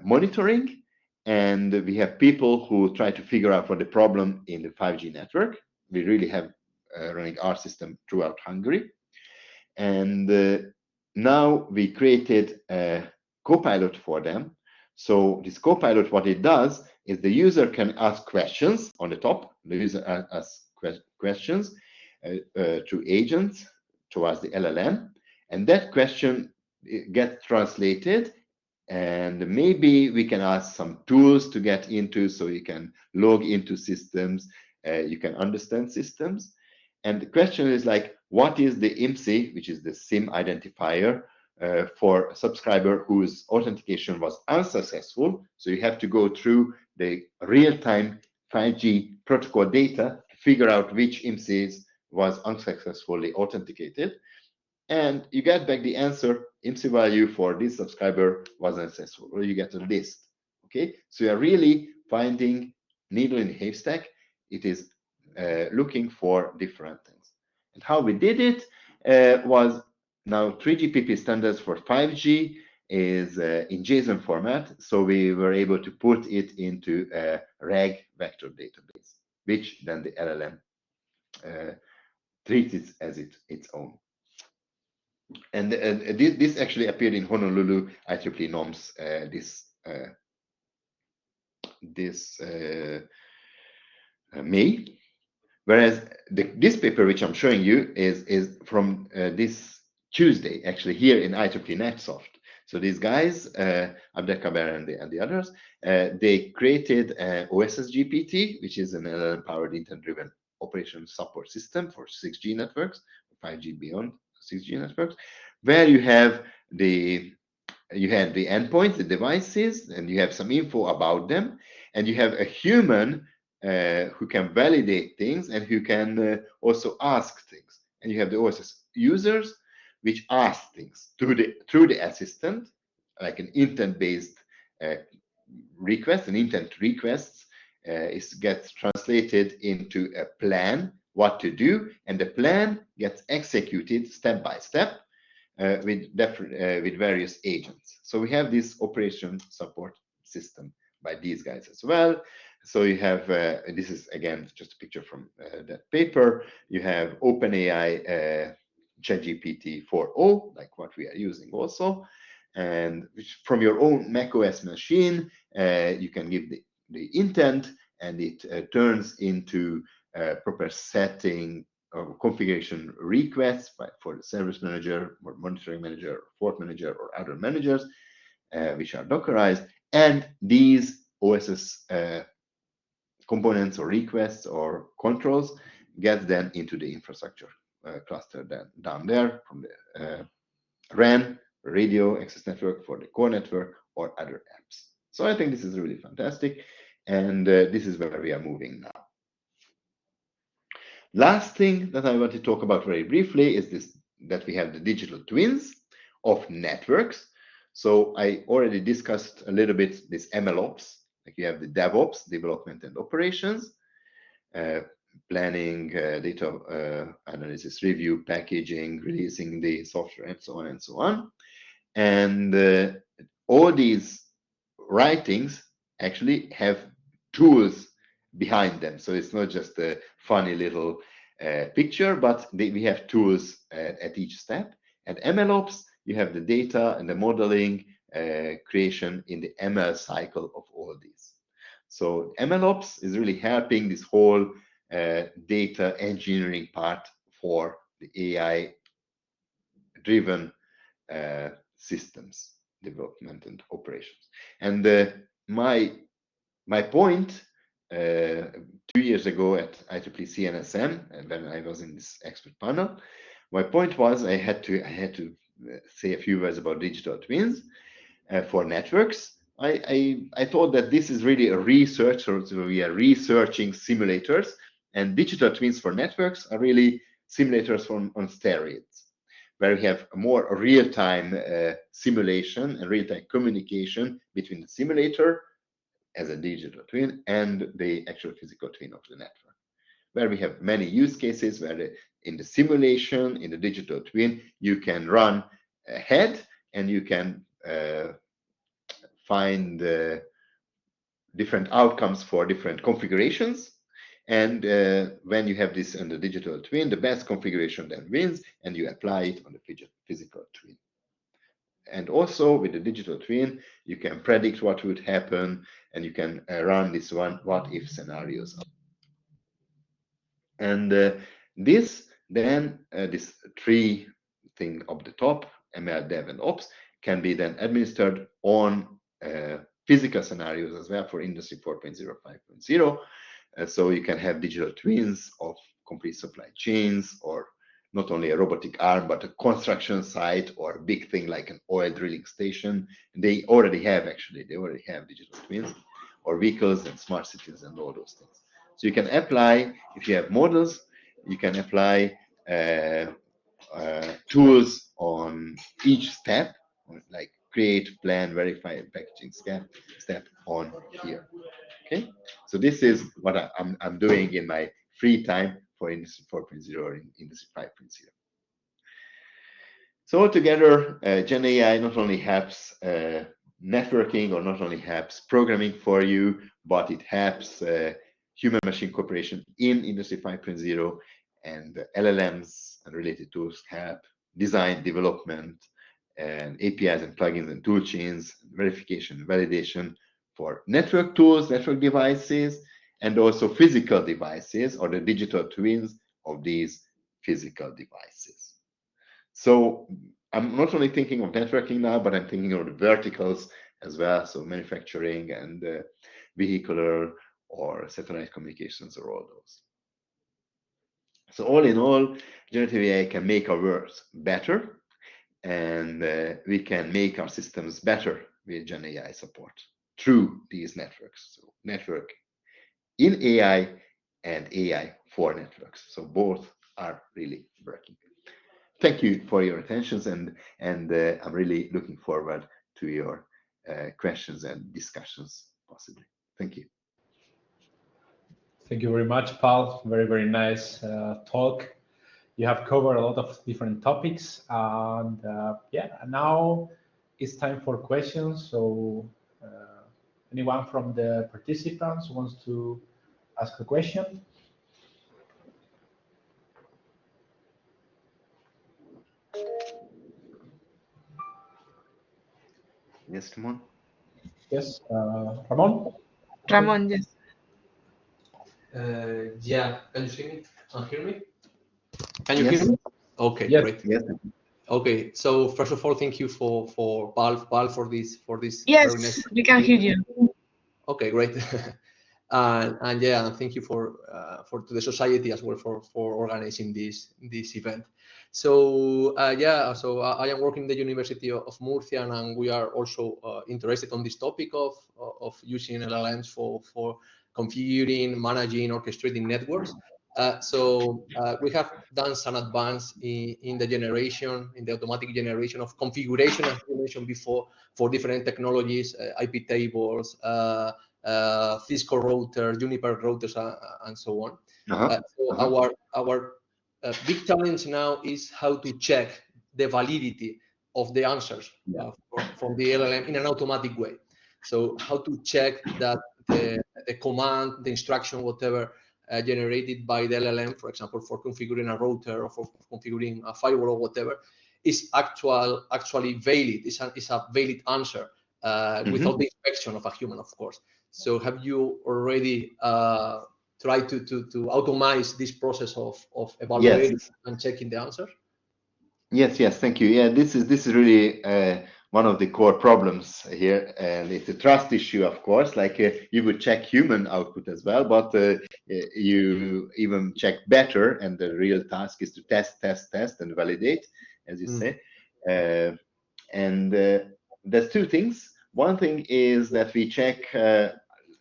monitoring, and we have people who try to figure out what the problem in the 5G network. We really have running our system throughout Hungary. And now we created a copilot for them. So this copilot, what it does is the user can ask questions on the top. The user asks questions to agents towards the LLM, and that question gets translated. And maybe we can ask some tools to get into, so you can log into systems, you can understand systems. And the question is like, what is the IMSI, which is the SIM identifier for a subscriber whose authentication was unsuccessful? So you have to go through the real-time 5G protocol data to figure out which IMSIs was unsuccessfully authenticated. And you get back the answer, IMSI value for this subscriber was unsuccessful, or you get a list. Okay, so you're really finding needle in the haystack. It is looking for different things. And how we did it was now 3GPP standards for 5G is in JSON format. So we were able to put it into a RAG vector database, which then the LLM treats it as its own. And this actually appeared in Honolulu IEEE norms this May. Whereas this paper, which I'm showing you, is from this Tuesday, actually here in IEEE NetSoft. So these guys, Abdelkaber and the others, they created OSS-GPT, which is an LLM-powered intent-driven operation support system for 6G networks, 5G beyond 6G networks, where you have the you have the endpoints, the devices, and you have some info about them, and you have a human who can validate things and who can also ask things. And you have the OSS users which ask things through the assistant, like an intent-based request. An intent request gets translated into a plan, what to do, and the plan gets executed step by step with various agents. So we have this operation support system by these guys as well. So you have, this is again just a picture from that paper. You have OpenAI ChatGPT 4.0, like what we are using also. And from your own macOS machine, you can give the intent, and it turns into proper setting or configuration requests for the service manager or monitoring manager, or port manager, or other managers, which are Dockerized. And these OSS components or requests or controls get then into the infrastructure cluster down there from the RAN, radio access network for the core network, or other apps. So I think this is really fantastic, and this is where we are moving now. Last thing that I want to talk about very briefly is this, that we have the digital twins of networks. So I already discussed a little bit this MLOps, like you have the DevOps, development and operations, planning, data analysis, review, packaging, releasing the software, and so on and so on. And all these writings actually have tools behind them. So it's not just a funny little picture, but we have tools at each step. At MLOps, you have the data and the modeling creation in the ML cycle of all these. So MLOps is really helping this whole data engineering part for the AI-driven systems development and operations. And my point 2 years ago at IEEE CNSM, and when I was in this expert panel, my point was I had to say a few words about digital twins for networks. I thought that this is really a research, so we are researching simulators, and digital twins for networks are really simulators on steroids, where we have a more real-time simulation and real-time communication between the simulator as a digital twin and the actual physical twin of the network, where we have many use cases where in the simulation, in the digital twin, you can run ahead and you can find different outcomes for different configurations. And when you have this in the digital twin, the best configuration then wins, and you apply it on the physical twin. And also with the digital twin, you can predict what would happen, and you can run this what-if scenarios. And this tree thing up the top, ML, Dev, and Ops, can be then administered on physical scenarios as well for Industry 4.0, 5.0. So you can have digital twins of complete supply chains, or not only a robotic arm, but a construction site or a big thing like an oil drilling station. They already have digital twins, or vehicles and smart cities and all those things. So you can apply, if you have models, you can apply tools on each step, like create, plan, verify, and packaging step on here. Okay, so this is what I'm doing in my free time for Industry 4.0 or in Industry 5.0. So altogether, Gen AI not only helps networking, or not only helps programming for you, but it helps human-machine cooperation in Industry 5.0, and LLMs and related tools help design, development, and APIs and plugins and toolchains, verification, validation for network tools, network devices, and also physical devices, or the digital twins of these physical devices. So I'm not only thinking of networking now, but I'm thinking of the verticals as well, so manufacturing and vehicular or satellite communications, or all those. So all in all, generative AI can make our world better, and we can make our systems better with Gen AI support through these networks. So network in AI and AI for networks. So both are really working. Thank you for your attentions, and I'm really looking forward to your questions and discussions possibly. Thank you. Thank you very much, Paul. Very, very nice talk. You have covered a lot of different topics, and yeah, now it's time for questions. So anyone from the participants wants to ask a question? Yes, Ramon? Yes, Ramon? Ramon, yes. Yeah, can you see me and hear me? Can you hear me? Okay, yes. Great. Yes. Okay, so first of all, thank you for Val for this Yes, very nice. we can hear you. Okay, great. And yeah, thank you for to the society as well for organizing this event. So yeah, so I am working in the University of Murcia, and we are also interested on this topic of using LLMs for configuring, managing, orchestrating networks. So we have done some advance in the generation, in the automatic generation of configuration, as you mentioned before, for different technologies, IP tables, Cisco routers, Juniper routers, and so on. So our big challenge now is how to check the validity of the answers from the LLM in an automatic way. So how to check that the command, the instruction, whatever generated by the LLM, for example, for configuring a router or for configuring a firewall or whatever, is actually valid. It's a valid answer without the inspection of a human, of course. So have you already tried to automate this process of evaluating and checking the answers? Yes, thank you. Yeah, this is really one of the core problems here, and it's a trust issue, of course. Like you would check human output as well, but you even check better, and the real task is to test, and validate, as you say. And there's two things. One thing is that we check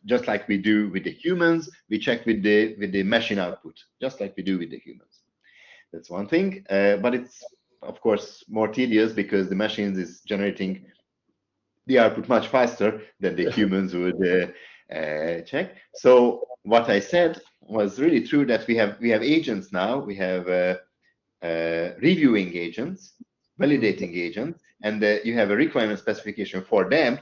just like we do with the humans. We check with the machine output, just like we do with the humans. That's one thing, but it's of course more tedious because the machines is generating the output much faster than the humans would check. So what I said was really true, that we have agents now. We have reviewing agents, validating agents, and you have a requirement specification for them.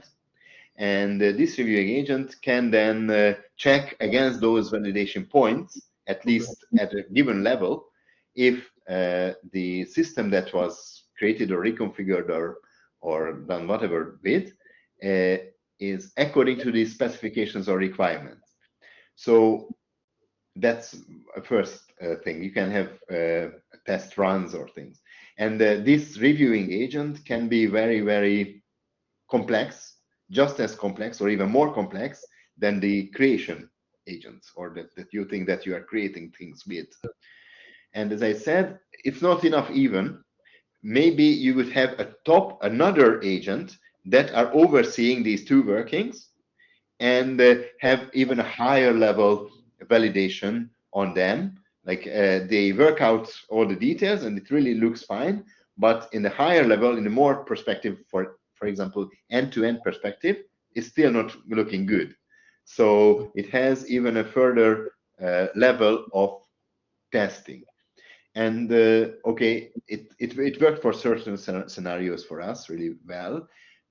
And this reviewing agent can then check against those validation points, at least at a given level, if the system that was created or reconfigured or done whatever with is according to these specifications or requirements. So that's a first thing. You can have test runs or things. And this reviewing agent can be very, very complex, just as complex or even more complex than the creation agents, or that you think that you are creating things with. And as I said, it's not enough even. Maybe you would have another agent that are overseeing these two workings and have even a higher level validation on them. Like they work out all the details and it really looks fine, but in the higher level, in the more perspective, for example, end-to-end perspective, it's still not looking good. So it has even a further level of testing. And okay, it worked for certain scenarios for us really well,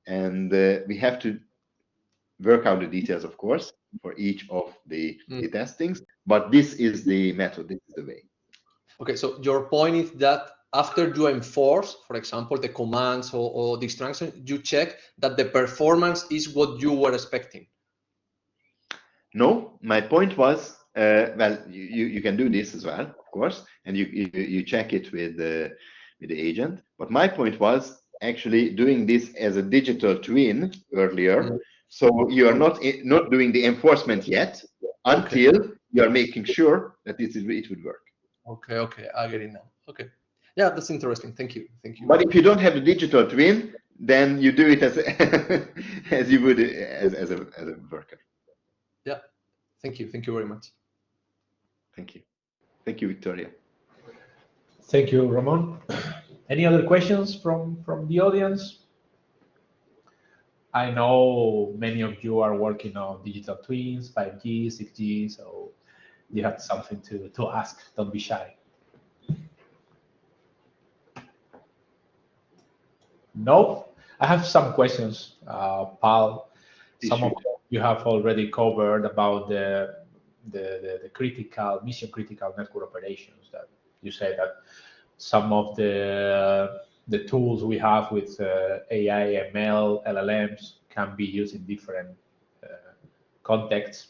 and we have to work out the details, of course, for each of the testings. But this is the method. This is the way. Okay, so your point is that after you enforce, for example, the commands or the instructions, you check that the performance is what you were expecting. No, my point was, well, you can do this as well, of course, and you check it with the agent. But my point was actually doing this as a digital twin earlier. So you are not doing the enforcement yet until you are making sure that it would work. Okay, I get it now. Okay. Yeah, that's interesting. Thank you. Thank you. But if you don't have the digital twin, then you do it as as you would as a worker. Yeah. Thank you. Thank you very much. Thank you. Thank you, Victoria. Thank you, Ramon. Any other questions from the audience? I know many of you are working on digital twins, 5G, 6G, so you have something to ask. Don't be shy. No, I have some questions, Paul. Some of them you have already covered about the critical, mission critical network operations. That you say that some of the tools we have with AI, ML, LLMs can be used in different contexts.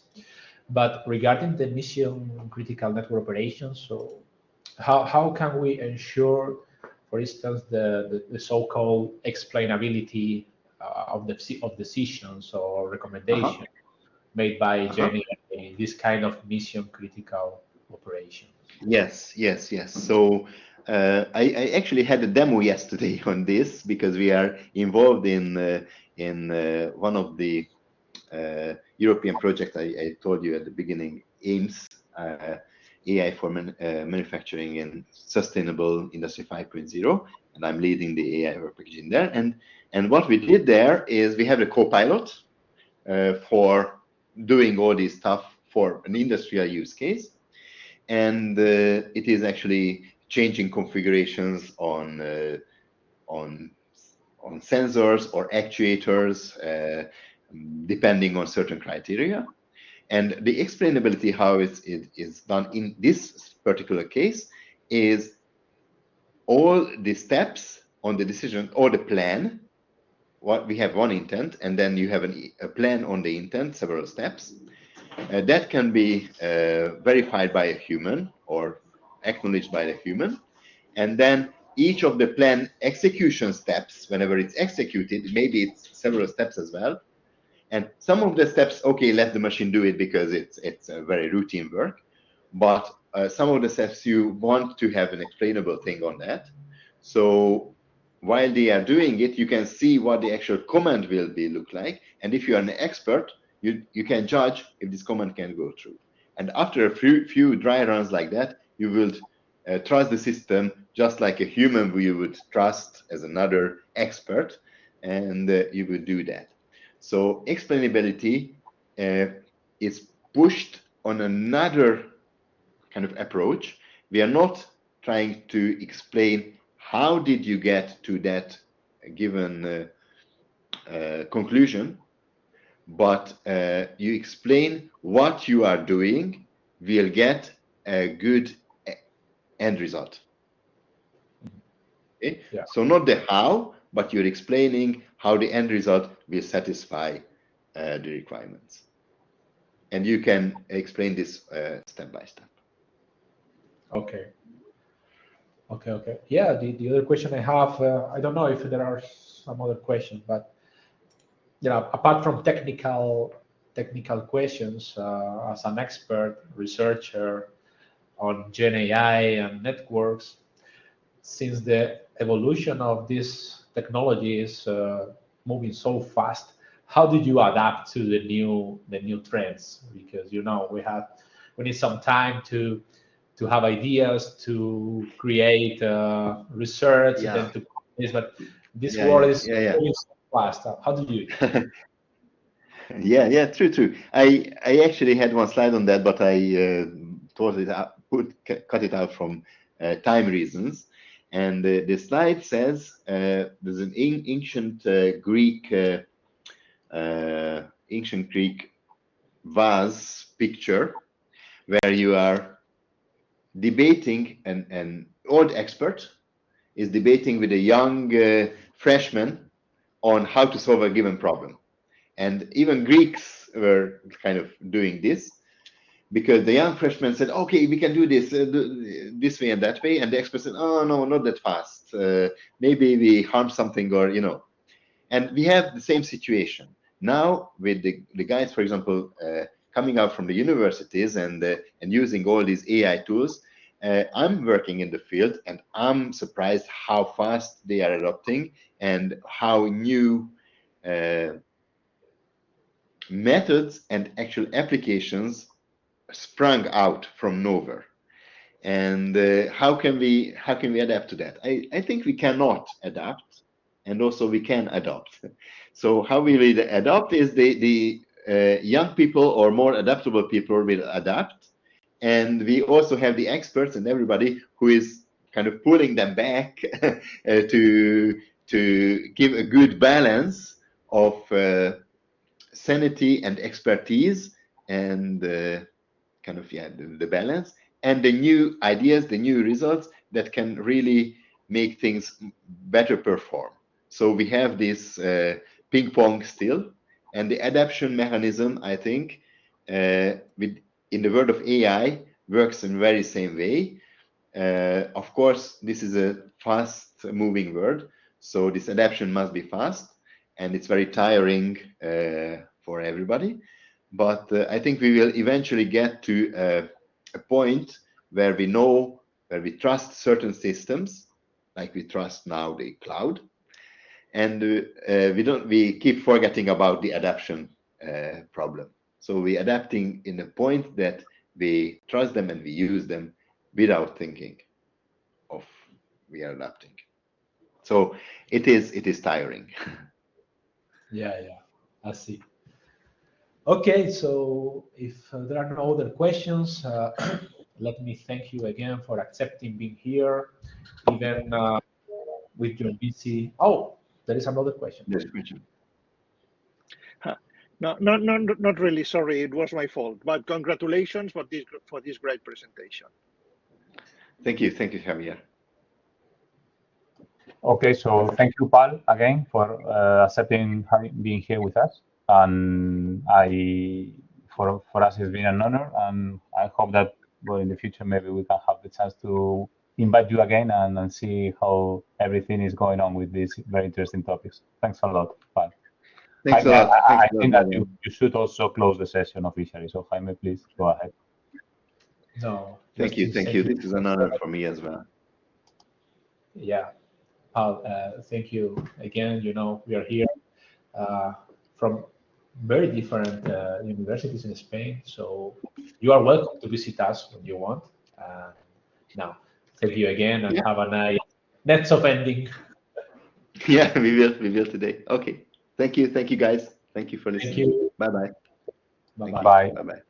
But regarding the mission critical network operations, so how can we ensure, for instance, the so-called explainability of decisions or recommendations made by GenAI, this kind of mission critical operations? Yes. So I actually had a demo yesterday on this because we are involved in one of the European projects I told you at the beginning, AIMS, AI for manufacturing in sustainable industry 5.0, and I'm leading the AI work package in there. And what we did there is we have a co-pilot for doing all this stuff for an industrial use case, and it is actually changing configurations on sensors or actuators depending on certain criteria. And the explainability how it is done in this particular case is all the steps on the decision or the plan. What we have one intent, and then you have a plan on the intent, several steps. That can be verified by a human or acknowledged by the human. And then each of the plan execution steps, whenever it's executed, maybe it's several steps as well. And some of the steps, okay, let the machine do it because it's a very routine work. But some of the steps you want to have an explainable thing on that. So while they are doing it, you can see what the actual command will look like. And if you are an expert, you can judge if this command can go through. And after a few dry runs like that, you will trust the system just like a human you would trust as another expert, and you would do that. So explainability is pushed on another kind of approach. We are not trying to explain how did you get to that given conclusion, but you explain what you are doing will get a good end result. Okay? Yeah. So not the how, but you're explaining how the end result will satisfy the requirements. And you can explain this step by step. Okay. Yeah, the other question I have, I don't know if there are some other questions, but apart from technical questions, as an expert researcher on Gen AI and networks, since the evolution of this technology is moving so fast, how did you adapt to the new trends? Because we need some time to have ideas, to create research, then to publish. But this world is moving so fast. How do you do it? Yeah, true. I actually had one slide on that, but I cut it out from time reasons. And the slide says there's an ancient Greek vase picture where you are debating, an old expert is debating with a young freshman on how to solve a given problem. And even Greeks were kind of doing this, because the young freshman said, okay, we can do this this way and that way. And the expert said, oh, no, not that fast. Maybe we harm something or, And we have the same situation now with the guys, for example, coming out from the universities and using all these AI tools. I'm working in the field, and I'm surprised how fast they are adopting and how new methods and actual applications sprung out from nowhere. And how can we adapt to that? I think we cannot adapt, and also we can adopt. So how we will adopt is the young people or more adaptable people will adapt, and we also have the experts and everybody who is kind of pulling them back to give a good balance of sanity and expertise and kind of the balance and the new ideas, the new results that can really make things better perform. So we have this ping pong still, and the adaptation mechanism, I think, in the world of AI works in very same way. Of course, this is a fast moving world, so this adaptation must be fast, and it's very tiring for everybody. But I think we will eventually get to a point where we trust certain systems, like we trust now the cloud, and we keep forgetting about the adaptation problem. So we're adapting in a point that we trust them and we use them without thinking of we are adapting. So it is tiring. Yeah, I see. Okay, so if there are no other questions, let me thank you again for accepting being here, even with your busy. Oh, there is another question. There's a question. No, not really. Sorry, it was my fault. But congratulations for this great presentation. Thank you, Javier. Okay, so thank you, Paul, again for accepting being here with us. And for us, it's been an honor, and I hope that in the future maybe we can have the chance to invite you again and see how everything is going on with these very interesting topics. Thanks a lot, Paul. Thanks a lot. I think that you should also close the session officially. So Jaime, please go ahead. No. Thank you. This is an honor for me as well. Yeah, Paul, thank you again. You know, we are here from very different universities in Spain, so you are welcome to visit us when you want. Now, thank you again, and have a nice next of ending. Yeah, we will today. Okay. Thank you, guys. Thank you for listening. Thank you. Bye-bye. Bye-bye. Bye. Bye-bye.